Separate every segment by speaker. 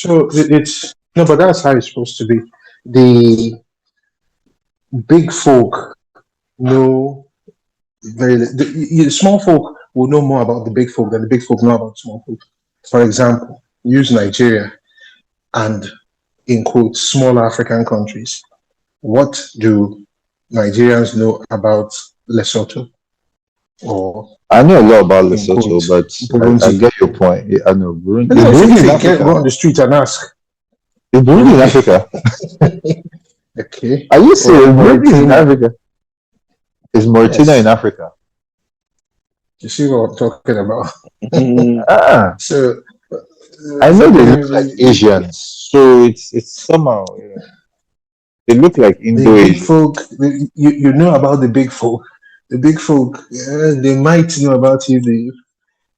Speaker 1: So it's no, but that's how it's supposed to be. The big folk know the small folk will know more about the big folk than the big folk know about small folk. For example, use Nigeria and in quotes small African countries. What do Nigerians know about Lesotho or
Speaker 2: I know a lot about
Speaker 1: in
Speaker 2: Lesotho,
Speaker 1: quotes
Speaker 2: but I
Speaker 1: Burundi?
Speaker 2: get your point. Yeah, I know Burundi.
Speaker 1: No,
Speaker 2: Is
Speaker 1: if
Speaker 2: Burundi in
Speaker 1: anything, go
Speaker 2: Africa?
Speaker 1: on the street and ask.
Speaker 2: Is Burundi in
Speaker 1: Burundi.
Speaker 2: Africa?
Speaker 1: Okay.
Speaker 2: Are you
Speaker 1: Or
Speaker 2: serious? Burundi is in
Speaker 1: Mauritania.
Speaker 2: Africa. Is Mauritania in
Speaker 1: Yes.
Speaker 2: Africa?
Speaker 1: You see what I'm talking about?
Speaker 3: Mhm.
Speaker 2: Ah,
Speaker 1: So,
Speaker 2: I know they look like
Speaker 1: the
Speaker 2: Asians, so it's somehow they look like
Speaker 1: big
Speaker 2: Indo-Asian.
Speaker 1: folk, you know about the big folk. The big folk, they might know about you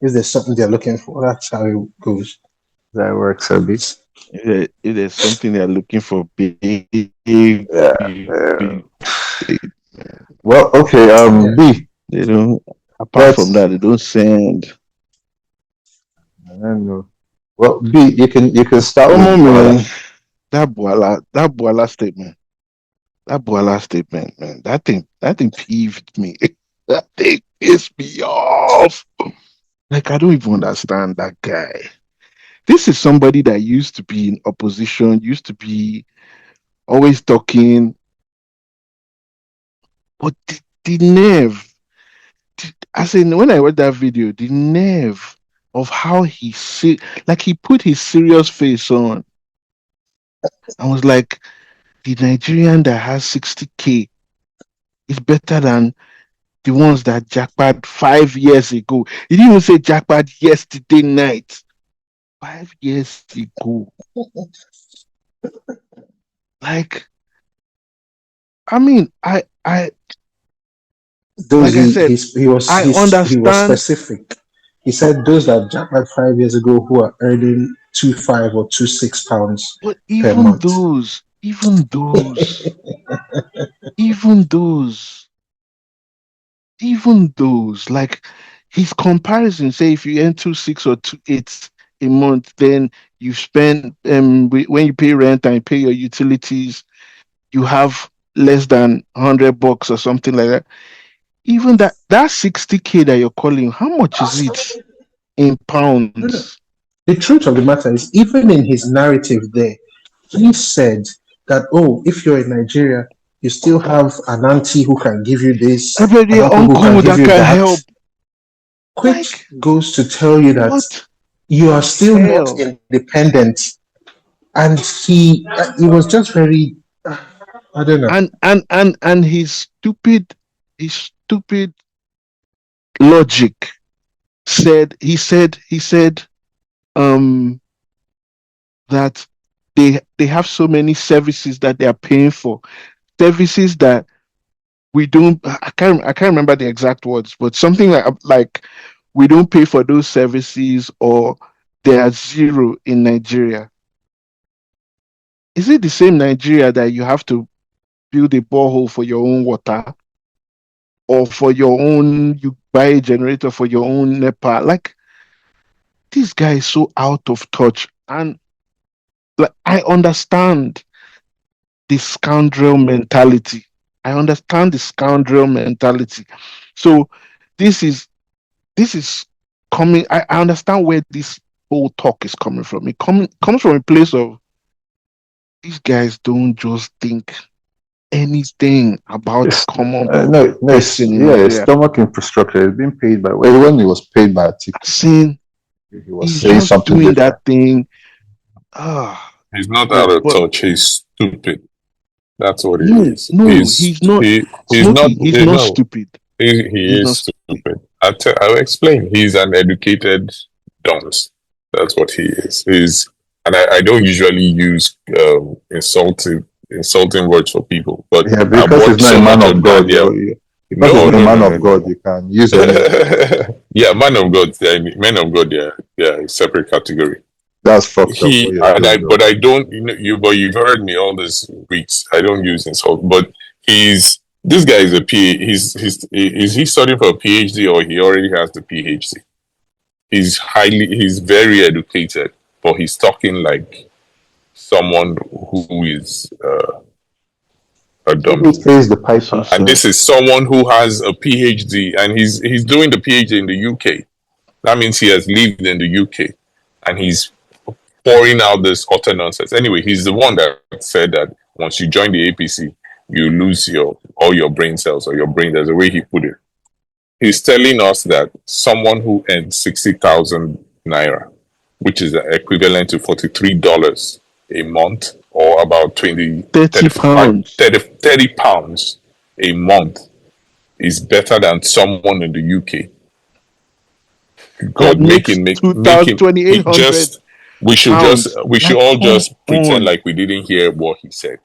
Speaker 1: if there's something they're looking for. That's how it goes.
Speaker 2: That works a bit.
Speaker 3: If there's something they're looking for, big,
Speaker 2: Yeah.
Speaker 3: big,
Speaker 2: Well, okay.
Speaker 1: Yeah.
Speaker 2: B.
Speaker 3: they don't. Apart from
Speaker 2: Let's.
Speaker 3: that, they don't send.
Speaker 2: I don't know. Well, B. You can start
Speaker 3: Oh
Speaker 2: with Bwala.
Speaker 3: man, that Bwala statement, man. That thing peeved me. That thing pissed me off. Like I don't even understand that guy. This is somebody that used to be in opposition, used to be always talking, but the nerve. As in, when I watched that video, the nerve of how like he put his serious face on. I was like, the Nigerian that has 60K is better than the ones that jackpot 5 years ago. He didn't even say jackpot yesterday night. 5 years ago. Like, I mean,
Speaker 1: Those
Speaker 3: like I said, I
Speaker 1: he was
Speaker 3: understand.
Speaker 1: specific. He said those that jackpot 5 years ago who are earning 2.5 or 2.6 pounds
Speaker 3: But
Speaker 1: per month.
Speaker 3: even those, like his comparison, say if you earn 2.6 or 2.8 a month, then you spend when you pay rent and you pay your utilities, you have less than $100 or something like that. Even that 60K that you're calling, how much is it in
Speaker 1: No, no.
Speaker 3: pounds?
Speaker 1: The truth of the matter is, even in his narrative there, he said that, oh, if you're in Nigeria, you still have an auntie who can give you this,
Speaker 3: Everybody
Speaker 1: an uncle who can
Speaker 3: uncle
Speaker 1: give
Speaker 3: that
Speaker 1: you
Speaker 3: can
Speaker 1: that,
Speaker 3: help.
Speaker 1: which
Speaker 3: Like,
Speaker 1: goes to tell you that
Speaker 3: what
Speaker 1: you are
Speaker 3: the
Speaker 1: still not
Speaker 3: hell?
Speaker 1: independent. And he was just very, I don't know.
Speaker 3: And his stupid logic he said um that they have so many services that they are paying for, services that we don't. I can't remember the exact words, but something like we don't pay for those services, or they are zero in Nigeria. Is it the same Nigeria that you have to build a borehole for your own water, or for your own, you buy a generator for your own NEPA? Like, this guy is so out of touch. And like, I understand the scoundrel mentality. I understand the scoundrel mentality. So this is this is coming. I understand where this whole talk is coming from. It comes from a place of, these guys don't just think anything about
Speaker 2: It's,
Speaker 3: common
Speaker 2: no, no,
Speaker 3: person in
Speaker 2: yeah,
Speaker 3: Nigeria.
Speaker 2: stomach infrastructure is being paid by. Well, when he was paid by Atiku,
Speaker 3: Saying
Speaker 2: he was
Speaker 3: he's
Speaker 2: saying
Speaker 3: just
Speaker 2: something
Speaker 3: doing that
Speaker 2: different.
Speaker 3: thing. Ah,
Speaker 4: He's not
Speaker 3: but
Speaker 4: out of
Speaker 3: but
Speaker 4: touch. He's stupid. That's what it
Speaker 3: no,
Speaker 4: is.
Speaker 3: no, he's not.
Speaker 4: He's not.
Speaker 3: Smokey, he's not
Speaker 4: No,
Speaker 3: stupid.
Speaker 4: he
Speaker 3: He's not
Speaker 4: is
Speaker 3: stupid.
Speaker 4: stupid. I'll explain. He's an educated dunce. That's what he is. And I don't usually use insulting words for people, but
Speaker 2: Yeah,
Speaker 4: I
Speaker 2: because he's
Speaker 4: watched
Speaker 2: not a
Speaker 4: so
Speaker 2: man
Speaker 4: much
Speaker 2: of
Speaker 4: of
Speaker 2: God.
Speaker 4: Daniel.
Speaker 2: Because he's
Speaker 4: No,
Speaker 2: not a
Speaker 4: no, no,
Speaker 2: man
Speaker 4: no,
Speaker 2: of God,
Speaker 4: no.
Speaker 2: you can use any of them.
Speaker 4: Yeah, man of God. Men of God. Yeah, a separate category.
Speaker 2: That's fucked up what you're doing,
Speaker 4: But
Speaker 2: though.
Speaker 4: I don't, but you've heard me all these weeks. I don't use insult, but this guy is a is he studying for a PhD, or he already has the PhD? He's very educated, but he's talking like someone who is a
Speaker 2: Who
Speaker 4: dummy.
Speaker 2: pays the
Speaker 3: So
Speaker 2: piper?
Speaker 4: And
Speaker 3: sad.
Speaker 4: this is someone who has a PhD, and he's doing the PhD in the UK. That means he has lived in the UK, and he's pouring out this utter nonsense. Anyway, he's the one that said that once you join the APC, you lose all your brain cells or your brain. There's a way he put it. He's telling us that someone who earns 60,000 naira, which is equivalent to $43 a month, or about 20,
Speaker 3: 30
Speaker 4: 35,
Speaker 3: pounds.
Speaker 4: 30 pounds a month, is better than someone in the UK.
Speaker 3: That
Speaker 4: God,
Speaker 3: makes
Speaker 4: make him. He
Speaker 3: 2,800
Speaker 4: just.
Speaker 3: pounds.
Speaker 4: We should
Speaker 3: Like,
Speaker 4: all
Speaker 3: come
Speaker 4: just pretend
Speaker 3: on.
Speaker 4: like we didn't hear what he said.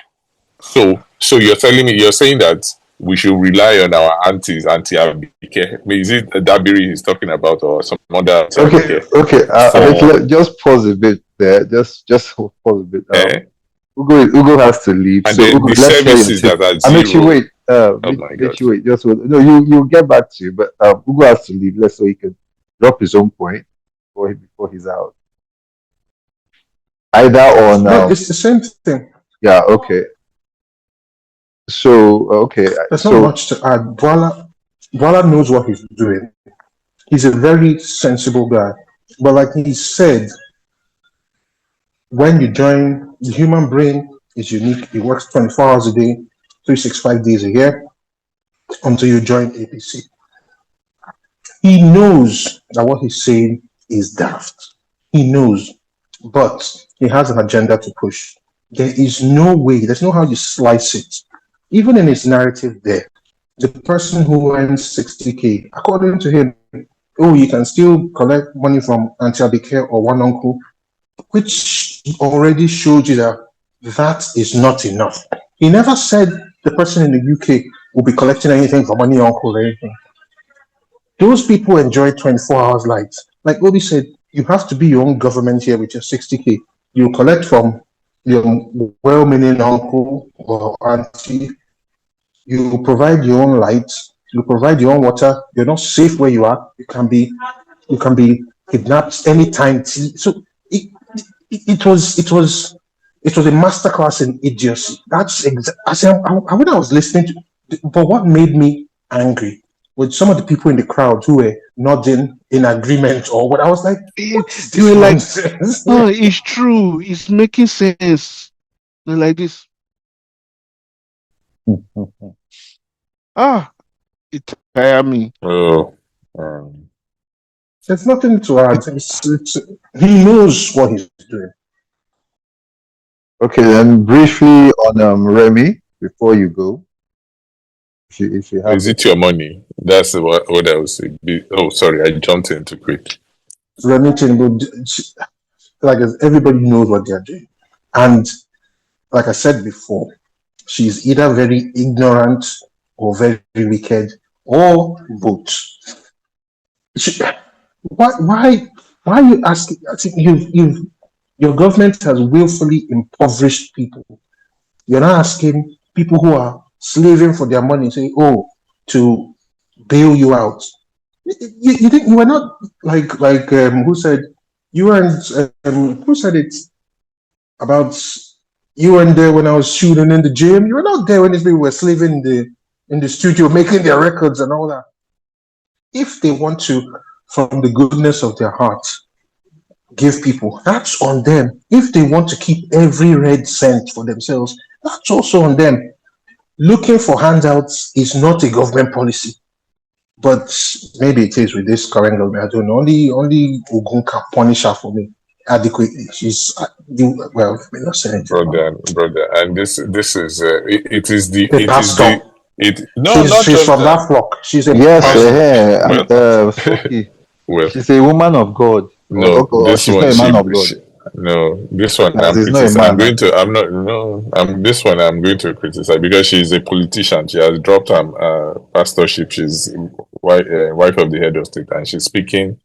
Speaker 4: So you're saying that we should rely on our aunties, Auntie Abike. Is it Dabiri he's talking about, or some other Auntie
Speaker 2: Okay,
Speaker 4: Abike?
Speaker 2: okay. I mean,
Speaker 4: For
Speaker 2: just pause a bit there. Just pause a bit.
Speaker 4: eh?
Speaker 2: Ugo has to leave.
Speaker 4: And
Speaker 2: So
Speaker 4: the
Speaker 2: Ugo, let's hear your
Speaker 4: services
Speaker 2: take.
Speaker 4: that are
Speaker 2: Amechi,
Speaker 4: zero.
Speaker 2: wait.
Speaker 4: Oh my God.
Speaker 2: Amechi, wait. Just hold. No, you get back to you. But Ugo has to leave. Let's so he can drop his own point before he's out. Either on
Speaker 1: No, it's the same thing.
Speaker 2: yeah. Okay. So okay.
Speaker 1: There's not
Speaker 2: So
Speaker 1: much to add. Bwala knows what he's doing. He's a very sensible guy. But like he said, when you join, the human brain is unique. It works 24 hours a day, 365 days a year until you join APC. He knows that what he's saying is daft. He knows, but he has an agenda to push. There is no way, there's no how you slice it. Even in his narrative there, the person who earns 60K, according to him, oh, you can still collect money from Auntie Abike or one uncle, which already showed you that that is not enough. He never said the person in the UK will be collecting anything from any uncle or anything. Those people enjoy 24 hours lights. Like Obi said, you have to be your own government here with your 60K. You collect from your well meaning uncle or auntie. You provide your own lights. You provide your own water. You're not safe where you are. You can be kidnapped anytime. So it was a masterclass in idiocy. That's when I was listening to, but what made me angry with some of the people in the crowd who were nodding in agreement or what. I was like, what is
Speaker 3: You
Speaker 1: this
Speaker 3: were like,
Speaker 1: nonsense?
Speaker 3: oh, it's true. It's making sense. They're like this. Ah, it tire me.
Speaker 4: Oh,
Speaker 1: There's nothing to add. He knows what he's doing.
Speaker 2: okay, then briefly on Remy before you go, if you have
Speaker 4: is it your money? That's what I would say. Oh, sorry, I jumped in too quick.
Speaker 1: Remington, like everybody knows what they're doing. And like I said before, she's either very ignorant or very wicked or both. She, why are you asking? I think your government has willfully impoverished people. You're not asking people who are slaving for their money, say, oh, to bail you out. You think you were not like who said you weren't who said it about you weren't there when I was shooting in the gym. You were not there when these people were slaving in the studio making their records and all that. If they want to, from the goodness of their hearts, give people, that's on them. If they want to keep every red cent for themselves, that's also on them. Looking for handouts is not a government policy. But maybe it is with this current government. I don't know. Only Ogun can punish her for me adequately. She's well, let me not say anything about her.
Speaker 4: Brother, and this is
Speaker 1: The
Speaker 4: it is
Speaker 1: pastor.
Speaker 4: the it no,
Speaker 1: She's
Speaker 4: not
Speaker 1: she's
Speaker 4: just
Speaker 1: from
Speaker 4: that.
Speaker 1: that flock. She's a
Speaker 2: yes,
Speaker 1: pastor.
Speaker 4: Well,
Speaker 2: Smokey.
Speaker 4: well,
Speaker 2: She's a woman of God,
Speaker 4: no,
Speaker 2: or
Speaker 4: this
Speaker 2: she's not
Speaker 4: one
Speaker 2: a man of God.
Speaker 4: no, this one
Speaker 2: As
Speaker 4: I'm
Speaker 2: he's not a
Speaker 4: criticizing. I'm
Speaker 2: man,
Speaker 4: going to.
Speaker 2: actually.
Speaker 4: I'm not. No, I'm this one. I'm going to criticize because she's a politician. She has dropped her pastorship. She's wife of the head of state, and she's speaking.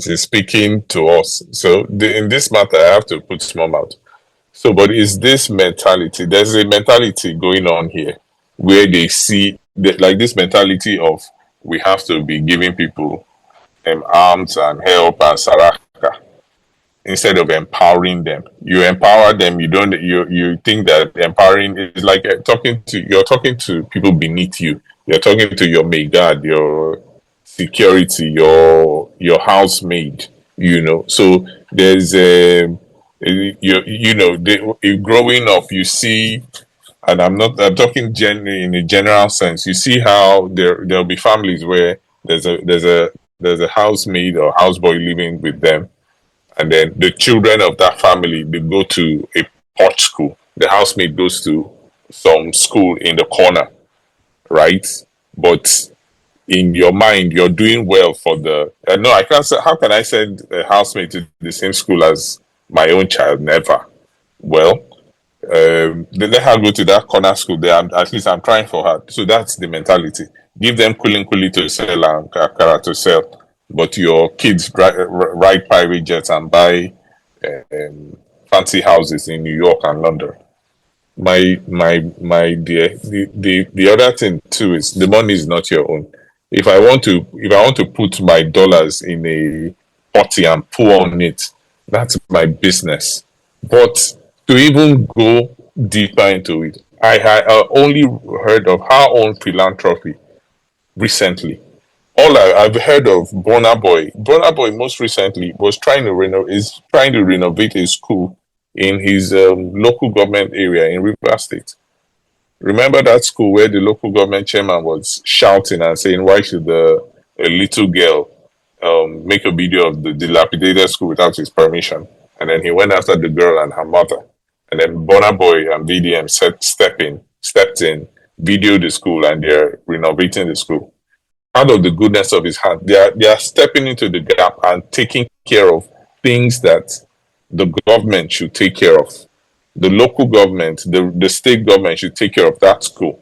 Speaker 4: She's speaking to us. So in this matter, I have to put small mouth. So, but is this mentality? There's a mentality going on here where they see like this mentality of we have to be giving people alms and help and saraka. instead of empowering them. You empower them. You think that empowering is like you're talking to people beneath you. You're talking to your maid guard, your security, your housemaid. So there's growing up, you see, and I'm talking in a general sense. You see how there'll be families where there's a housemaid or houseboy living with them, and then the children of that family, they go to a pot school. The housemaid goes to some school in the corner, right? But in your mind, you're doing well for the. No, I can't say. How can I send a housemaid to the same school as my own child? Never. Well, they let her go to that corner school there. At least I'm trying for her. So that's the mentality. Give them kuli to sell and kakara to sell, but your kids ride private jets and buy fancy houses in New York and London. My dear, the other thing too is the money is not your own. If I want to put my dollars in a potty and pour on it, that's my business. But to even go deeper into it, I had only heard of our own philanthropy recently. I've heard of Burna Boy. Burna Boy most recently is trying to renovate a school in his local government area in River State. Remember that school where the local government chairman was shouting and saying, "Why should a little girl make a video of the dilapidated school without his permission?" And then he went after the girl and her mother. And then Burna Boy and VDM stepped in, videoed the school, and they're renovating the school out of the goodness of his heart. They are stepping into the gap and taking care of things that the government should take care of. The local government, the state government should take care of that school.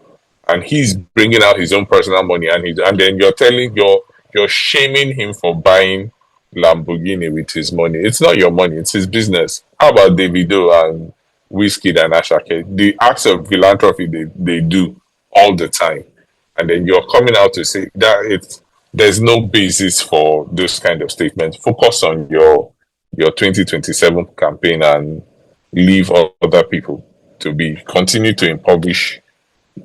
Speaker 4: And he's bringing out his own personal money, and then you're shaming him for buying Lamborghini with his money. It's not your money; it's his business. How about Davido and Whiskey and Ashake? The acts of philanthropy they do all the time, and then you're coming out to say that there's no basis for this kind of statement. Focus on your 2027 campaign and leave other people to be continue to impoverish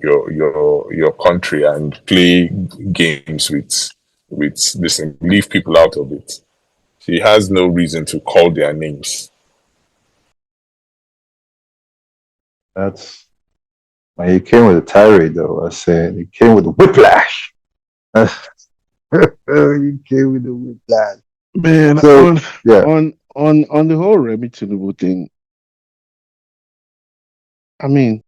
Speaker 4: your country and play games with this and leave people out of it. She has no reason to call their names.
Speaker 2: That's he came with a tirade though. I said he came with a whiplash. He came with a whiplash.
Speaker 3: Man,
Speaker 2: So yeah,
Speaker 3: on the whole Remi Tinubu thing, I mean,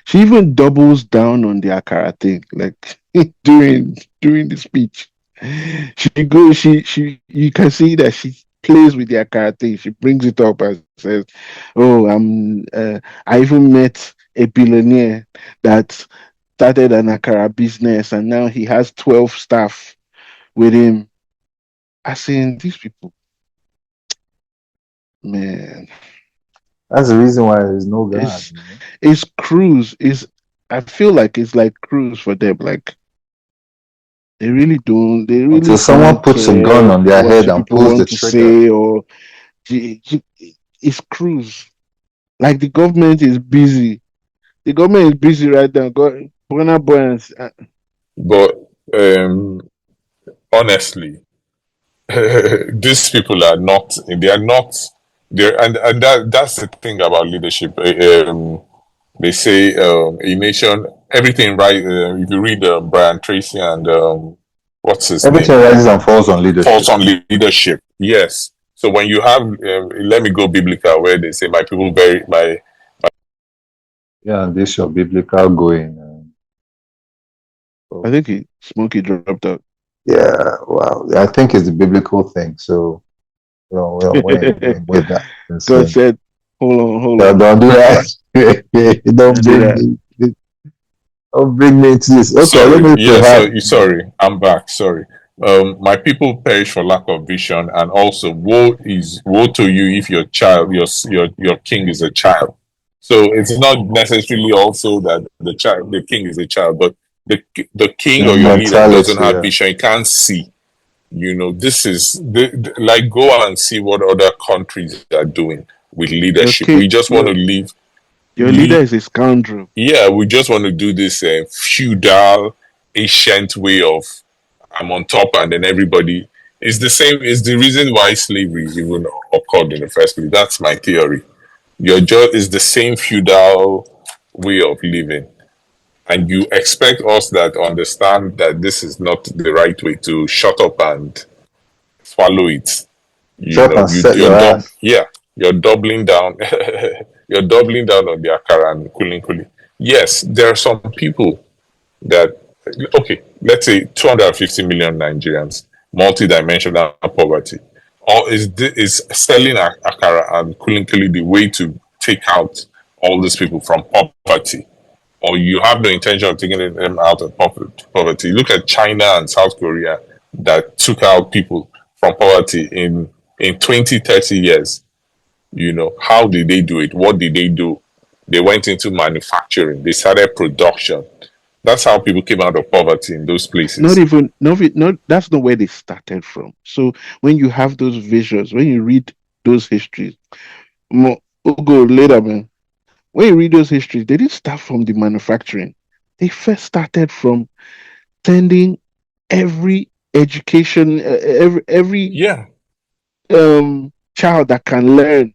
Speaker 3: she even doubles down on the Akara thing, like during the speech. She you can see that she plays with the Akara thing. She brings it up and says, "Oh, I even met a billionaire that started an Akara business, and now he has 12 staff with him." I seen these people, man.
Speaker 2: that's the reason why there's no God.
Speaker 3: It's it's cruise. I feel like it's like cruise for them. Like they really don't. They really
Speaker 2: Until someone
Speaker 3: don't
Speaker 2: puts a
Speaker 3: care
Speaker 2: gun on their
Speaker 3: what
Speaker 2: head
Speaker 3: you
Speaker 2: and
Speaker 3: people
Speaker 2: pulls the
Speaker 3: want to
Speaker 2: trigger.
Speaker 3: say, or it's cruise. Like the government is busy. The government is busy right now. Burna Boy
Speaker 4: But honestly, these people are not. They are not. They're and that's the thing about leadership. They say a nation, everything right. If you read Brian Tracy and what's his
Speaker 2: Everything
Speaker 4: name,
Speaker 2: rises and falls on leadership.
Speaker 4: falls on leadership. Yes. So when you have, let me go biblical, where they say, "My people bury my."
Speaker 2: Yeah, and this your biblical going.
Speaker 3: I think Smokey dropped out.
Speaker 2: Yeah, wow. I think it's the biblical thing. So we ain't with that.
Speaker 3: God said, hold
Speaker 2: No,
Speaker 3: on.
Speaker 2: don't do that. Don't
Speaker 3: Do
Speaker 2: bring
Speaker 3: that.
Speaker 2: me. Don't bring me into this. Okay, I don't know
Speaker 4: Sorry.
Speaker 2: if you
Speaker 4: Yeah.
Speaker 2: have.
Speaker 4: Sorry. I'm back. Sorry. My people perish for lack of vision, and also woe to you if your child, your king is a child. So it's not necessarily also that the king is a child, but the king
Speaker 2: The
Speaker 4: or your leader doesn't
Speaker 2: mentality.
Speaker 4: have
Speaker 2: Yeah.
Speaker 4: vision. He can't see. This is like go and see what other countries are doing with leadership.
Speaker 3: Okay,
Speaker 4: We just want to
Speaker 3: your leader
Speaker 4: leave.
Speaker 3: is a scoundrel.
Speaker 4: Yeah, we just want to do this feudal, ancient way of I'm on top, and then everybody is the same. Is the reason why slavery even occurred in the first place. That's my theory. Your job is the same feudal way of living, and you expect us that understand that this is not the right way to shut up and swallow it.
Speaker 2: Shut and set your ass.
Speaker 4: Yeah, you're doubling down. You're doubling down on the akara and cooling cooling. Yes, there are some people that, okay, let's say 250 million Nigerians, multidimensional poverty, or is selling akara and cooling cooling the way to take out all these people from poverty, or you have no intention of taking them out of poverty. Look at China and South Korea that took out people from poverty in 20, 30 years. How did they do it? What did they do? They went into manufacturing. They started production. That's how people came out of poverty in those
Speaker 3: Not
Speaker 4: places.
Speaker 3: even, not that's not where they started from. So when you have those visions, when you read those histories, Ugo later, man. When you read those histories, they didn't start from the manufacturing. They first started from sending every education, every
Speaker 4: Yeah.
Speaker 3: child that can learn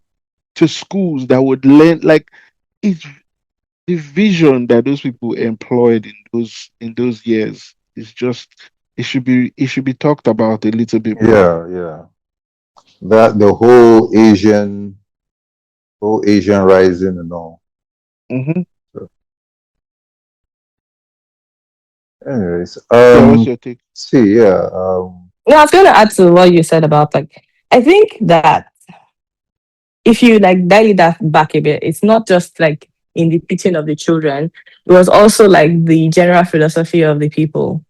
Speaker 3: to schools that would learn. Like, it's the vision that those people employed in those years is just, it should be talked about a little bit more.
Speaker 2: Yeah. That the whole Asian rising and all.
Speaker 3: Mm-hmm.
Speaker 2: So, anyways,
Speaker 3: Yeah, what's your take?
Speaker 2: see, yeah,
Speaker 5: No, I was going to add to what you said about like, I think that if you like dial that back a bit, it's not just like in the teaching of the children, it was also like the general philosophy of the people.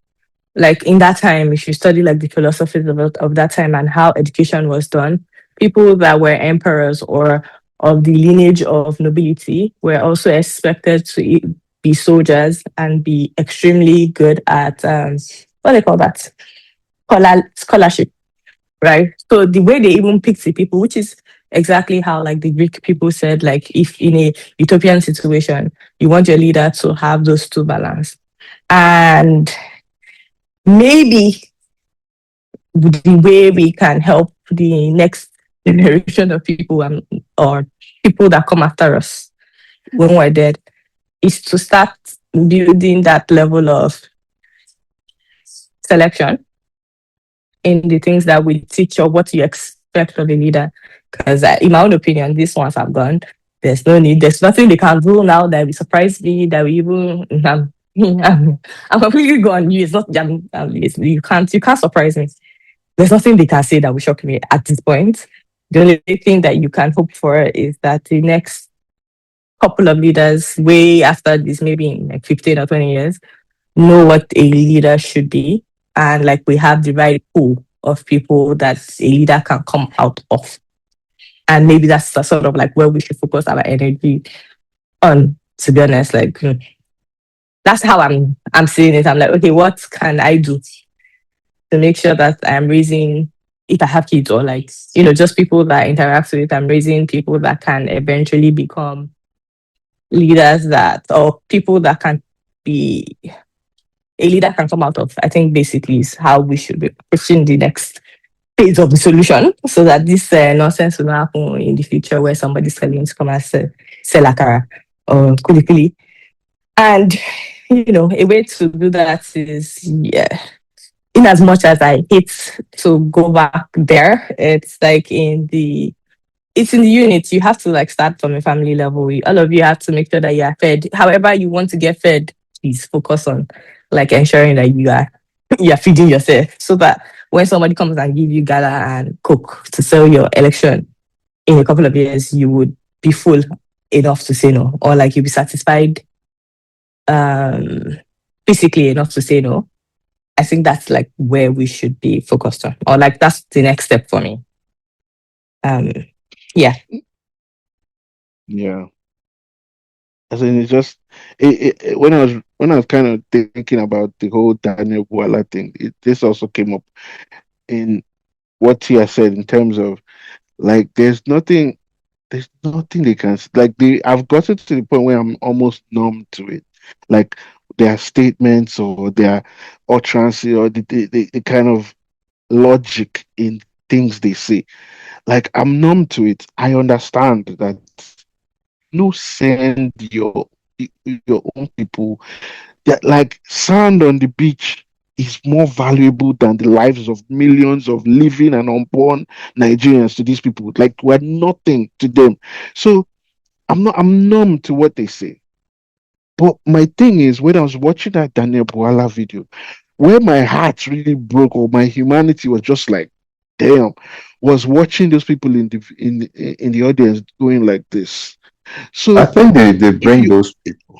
Speaker 5: Like in that time, if you study like the philosophies of that time and how education was done, people that were emperors or of the lineage of nobility were also expected to be soldiers and be extremely good at what do they call that? Scholarship, right? So the way they even picked the people, which is exactly how like the Greek people said, like if in a utopian situation, you want your leader to have those two balance. And maybe the way we can help the next generation of people or people that come after us when we're dead is to start building that level of selection in the things that we teach or what you expect of a leader. Because in my own opinion, these ones have gone. There's no need. There's nothing they can do now that will surprise me. That we even. I'm completely gone. You, it's not. You can't surprise me. There's nothing they can say that will shock me at this point. The only thing that you can hope for is that the next couple of leaders, way after this, maybe in like 15 or 20 years, know what a leader should be. And like we have the right pool of people that a leader can come out of. And maybe that's the sort of like where we should focus our energy on, to be honest. Like that's how I'm seeing it. I'm like, okay, what can I do to make sure that I'm raising, if I have kids or like, just people that I interact with, I'm raising people that can eventually become leaders or people that can be a leader can come out of. I think basically is how we should be pushing the next phase of the solution so that this nonsense will not happen in the future where somebody's telling to come and sell akara or kuli. And, a way to do that is, yeah, in as much as I hate to go back there, it's in the unit. You have to like start from a family level. All of you have to make sure that you are fed. However you want to get fed, please focus on like ensuring that you are feeding yourself so that when somebody comes and give you gala and coke to sell your election in a couple of years, you would be full enough to say no, or like you'll be satisfied um physically enough to say no. I think that's like where we should be focused on, or like that's the next step for me. Um, yeah.
Speaker 3: Yeah. As in, it's just when I was kind of thinking about the whole Daniel Bwala thing, this also came up. in what Tia said in terms of like there's nothing they can like they I've gotten to the point where I'm almost numb to it. Like their statements or their utterances or the kind of logic in things they say. Like I'm numb to it. I understand that no send your own people that like sand on the beach is more valuable than the lives of millions of living and unborn Nigerians to these people. Like we're nothing to them. So I'm numb to what they say. But my thing is when I was watching that Daniel Bwala video, where my heart really broke or my humanity was just like, damn, was watching those people in the audience going like this.
Speaker 2: I
Speaker 3: So
Speaker 2: think they
Speaker 3: if
Speaker 2: bring
Speaker 3: you
Speaker 2: those people.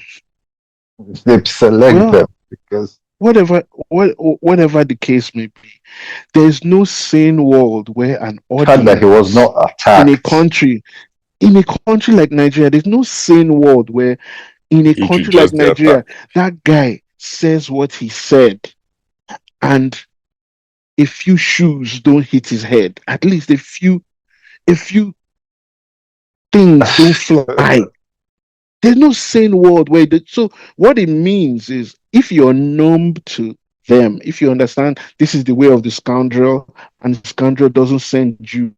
Speaker 2: They select them
Speaker 3: well,
Speaker 2: because
Speaker 3: whatever the case may be, there's no sane world where an
Speaker 2: the fact that he was
Speaker 3: audience
Speaker 2: not
Speaker 3: in a
Speaker 2: attacked.
Speaker 3: country in a country like Nigeria, there's no sane world where in a
Speaker 4: You could
Speaker 3: country like
Speaker 4: just be
Speaker 3: Nigeria,
Speaker 4: attacked.
Speaker 3: that guy says what he said, and a few shoes don't hit his head. At least a few things don't fly. There's no sane world where so what it means is if you're numb to them, if you understand this is the way of the scoundrel and the scoundrel doesn't send you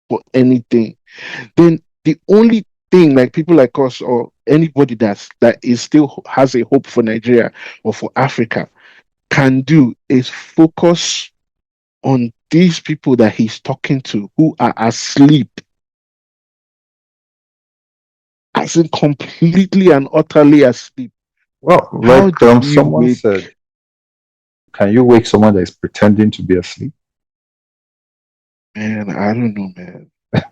Speaker 3: for anything, then the only thing like people like us or anybody that is still has a hope for Nigeria or for Africa can do is focus on these people that he's talking to who are asleep, as in completely and utterly asleep.
Speaker 2: Well,
Speaker 3: How
Speaker 2: like
Speaker 3: do we
Speaker 2: someone said,
Speaker 3: wake?
Speaker 2: can you wake someone that is pretending to be asleep?
Speaker 3: Man, I don't know, man. I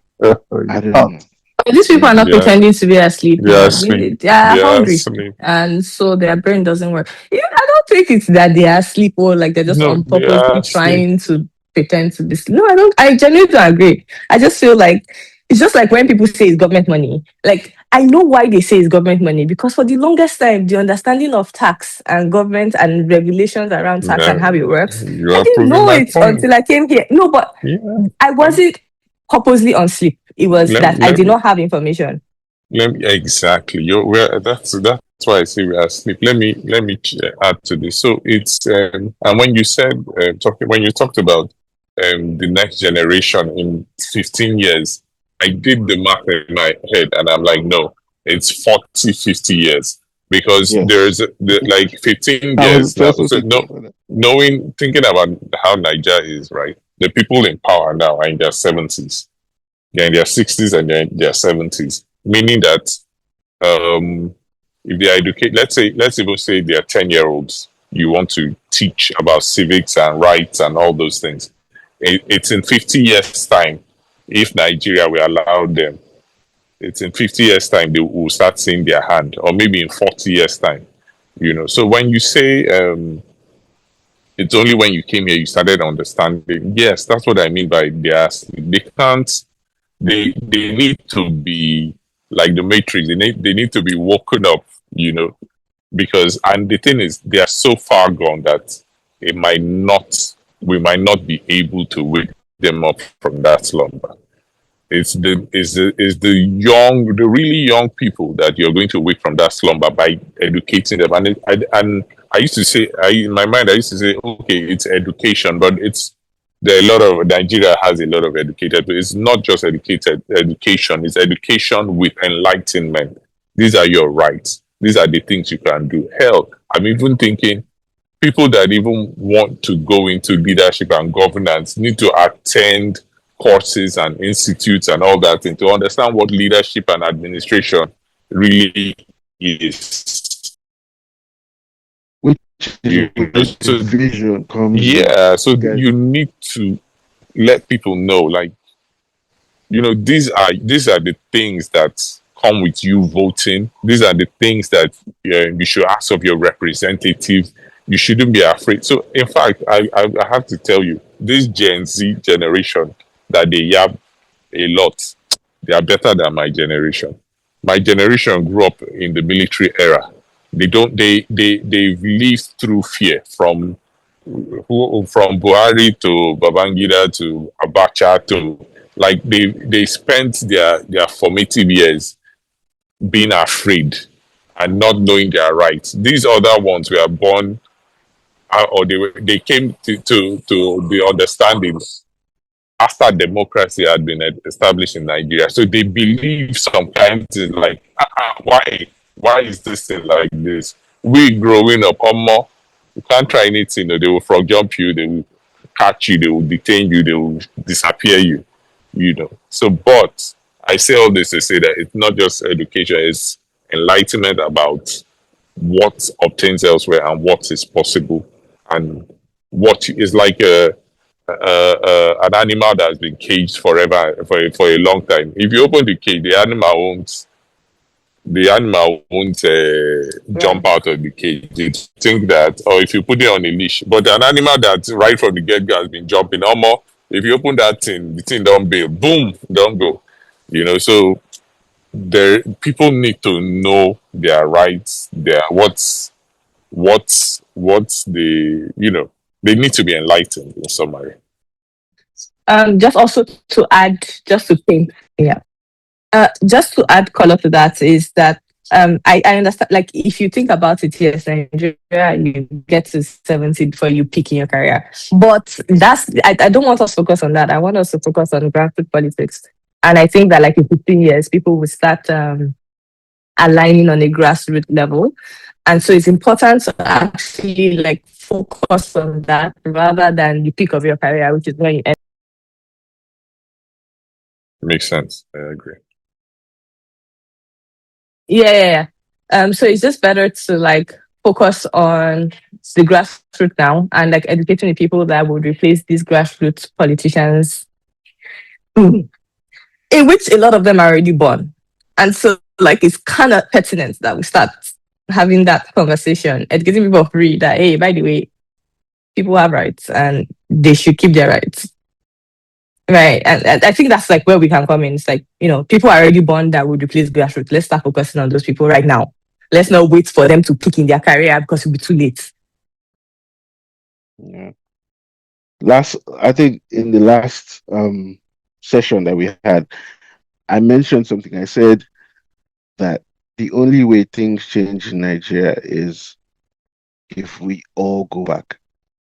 Speaker 2: You
Speaker 3: don't know.
Speaker 2: can't.
Speaker 5: These people are not
Speaker 4: Yeah,
Speaker 5: pretending to be asleep
Speaker 4: they are
Speaker 5: now.
Speaker 4: asleep.
Speaker 5: They are
Speaker 4: They are
Speaker 5: hungry.
Speaker 4: asleep.
Speaker 5: And so their brain doesn't work. I don't think it's that they are asleep or like they're just
Speaker 4: No,
Speaker 5: on
Speaker 4: they are
Speaker 5: purposely
Speaker 4: asleep.
Speaker 5: trying to pretend to be asleep. No, I don't. I genuinely don't agree. I just feel like it's just like when people say it's government money. Like I know why they say it's government money because for the longest time, the understanding of tax and government and regulations around tax
Speaker 4: Yeah,
Speaker 5: and how it works,
Speaker 4: you
Speaker 5: I
Speaker 4: are
Speaker 5: didn't
Speaker 4: proving
Speaker 5: know
Speaker 4: my
Speaker 5: it
Speaker 4: point.
Speaker 5: until I came here. No, but
Speaker 4: Yeah.
Speaker 5: I wasn't purposely on sleep. It was
Speaker 4: Let,
Speaker 5: that I
Speaker 4: let
Speaker 5: did
Speaker 4: me
Speaker 5: not have information.
Speaker 4: Let me exactly. That's why I say we are asleep. Let me add to this. So it's and when you said talking when you talked about the next generation in 15 years, I did the math in my head and I'm like, no, it's 40, 50 years because
Speaker 3: Yes.
Speaker 4: there's like 15
Speaker 3: I was
Speaker 4: years now.
Speaker 3: also
Speaker 4: So
Speaker 3: thinking about that.
Speaker 4: thinking about how Nigeria is, right? The people in power now are in their 70s, they're in their 60s and they're in their 70s, meaning that if they are educate, let's even say they are 10-year-olds, you want to teach about civics and rights and all those things. It's in 50 years' time, if Nigeria will allow them, it's in 50 years' time they will start seeing their hand, or maybe in 40 years' time, you know. So when you say it's only when you came here you started understanding, yes, that's what I mean by they can't they need to be like the matrix, they need to be woken up, you know, because and the thing is they are so far gone that it might not we might not be able to wake them up from that slumber. It's the really young people that you're going to wake from that slumber by educating them. And I used to say, in my mind, I used to say, okay, it's education, but there are a lot of Nigeria has a lot of educated, but it's not just educated education. It's education with enlightenment. These are your rights. These are the things you can do. Hell, I'm even thinking people that even want to go into leadership and governance need to attend courses and institutes and all that and to understand what leadership and administration really is.
Speaker 3: Which is
Speaker 4: You
Speaker 3: where
Speaker 4: know,
Speaker 3: the
Speaker 4: so
Speaker 3: vision comes in.
Speaker 4: yeah, so
Speaker 3: Guys,
Speaker 4: you need to let people know, like, these are the things that come with you voting. These are the things that you should ask of your representatives. You shouldn't be afraid. So, in fact, I have to tell you, this Gen Z generation that they have a lot, they are better than my generation. My generation grew up in the military era. They've lived through fear from who from Buhari to Babangida to Abacha to like they spent their formative years being afraid and not knowing their rights. These other ones were born or they came to the understanding after democracy had been established in Nigeria. So they believe some kind of like, why is this thing like this? We growing up, you can't try anything. They will frog jump you, they will catch you, they will detain you, they will disappear you, you know. So, but I say all this to say that it's not just education, it's enlightenment about what obtains elsewhere and what is possible and what is like an animal that has been caged forever for a long time. If you open the cage, the animal won't jump out of the cage. You think that, or if you put it on a leash, but an animal that right from the get go has been jumping. Almost, if you open that thing, the thing don't bail, boom, don't go. You know, so there people need to know their rights, their what's the they need to be enlightened in summary.
Speaker 5: Just also to add, just to think, yeah. Just to add color to that is that I understand. Like if you think about it, yes, Nigeria, you get to 70 before you peak in your career. But I don't want us to focus on that. I want us to focus on grassroots politics. And I think that like in 15 years, people will start aligning on a grassroots level. And so it's important to actually like focus on that rather than the peak of your career, which is when you end.
Speaker 4: Makes sense. I agree.
Speaker 5: Yeah. So it's just better to like focus on the grassroots now and like educating the people that would replace these grassroots politicians, in which a lot of them are already born. And so like it's kind of pertinent that we start having that conversation, educating people free that, hey, by the way, people have rights and they should keep their rights. Right. And I think that's like where we can come in. It's like, people are already born that would replace grassroots. Let's start focusing on those people right now. Let's not wait for them to peak in their career because it'll be too late.
Speaker 3: Yeah. I think in the last session that we had, I mentioned something. I said that the only way things change in Nigeria is if we all go back.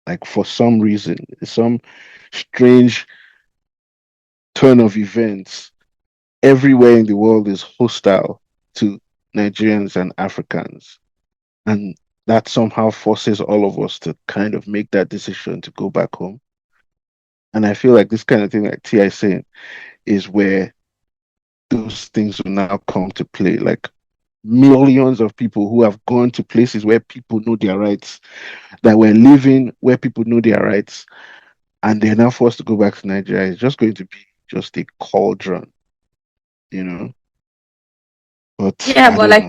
Speaker 3: Like for some reason, some strange turn of events, everywhere in the world is hostile to Nigerians and Africans. And that somehow forces all of us to kind of make that decision to go back home. And I feel like this kind of thing, like Ti is saying, is where those things will now come to play. Like millions of people who have gone to places where people know their rights, that were living where people know their rights, and they're now forced to go back to Nigeria. It's just going to be just a cauldron, But
Speaker 5: yeah, but like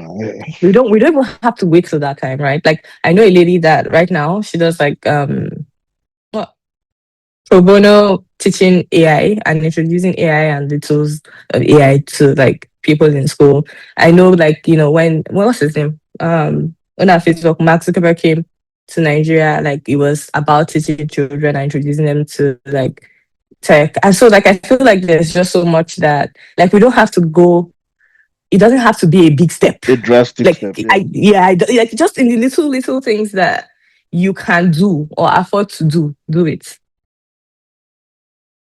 Speaker 5: we don't even have to wait till that time, right? Like I know a lady that right now she does like what pro bono teaching AI and introducing AI and the tools of AI to like people in school. I know like when what was his name? When our Facebook Mark Zuckerberg came to Nigeria, like it was about teaching children and introducing them to like tech. And so like I feel like there's just so much that like we don't have to go. It doesn't have to be a big step,
Speaker 3: a drastic
Speaker 5: like
Speaker 3: step. Yeah.
Speaker 5: like just in the little things that you can do or afford to do it.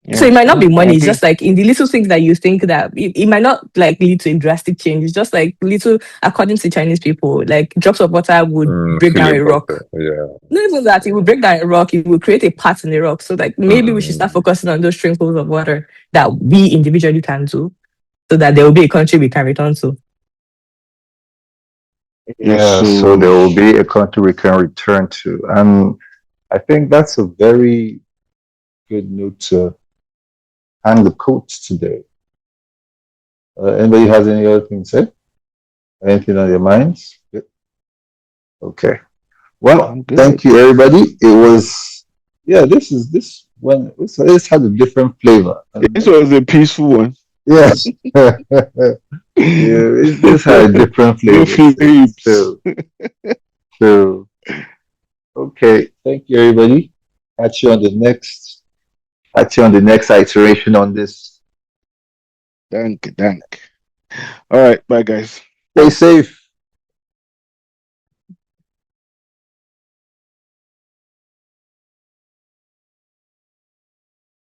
Speaker 3: Yeah.
Speaker 5: So it might not be money. It's just like in the little things that you think that it might not like lead to a drastic change. It's just like little, according to Chinese people, like drops of water would break down a rock.
Speaker 4: Yeah.
Speaker 5: Not even that, it would break down a rock. It would create a part in the rock. So like maybe we should start focusing on those trickles of water that we individually can do, so that there will be a country we can return to.
Speaker 2: Yeah, so there will be a country we can return to. And I think that's a very good note to hang the coats today. Anybody has any other thing to say? Anything on your minds? Good. Okay. Well, thank you, everybody. It was, this had a different flavor.
Speaker 3: This was a peaceful one.
Speaker 2: Yes. This had a different flavor. So, Okay. Thank you, everybody. Catch you on the next. Catch you on the next iteration on this.
Speaker 3: Dank. All right, bye guys.
Speaker 2: Stay safe.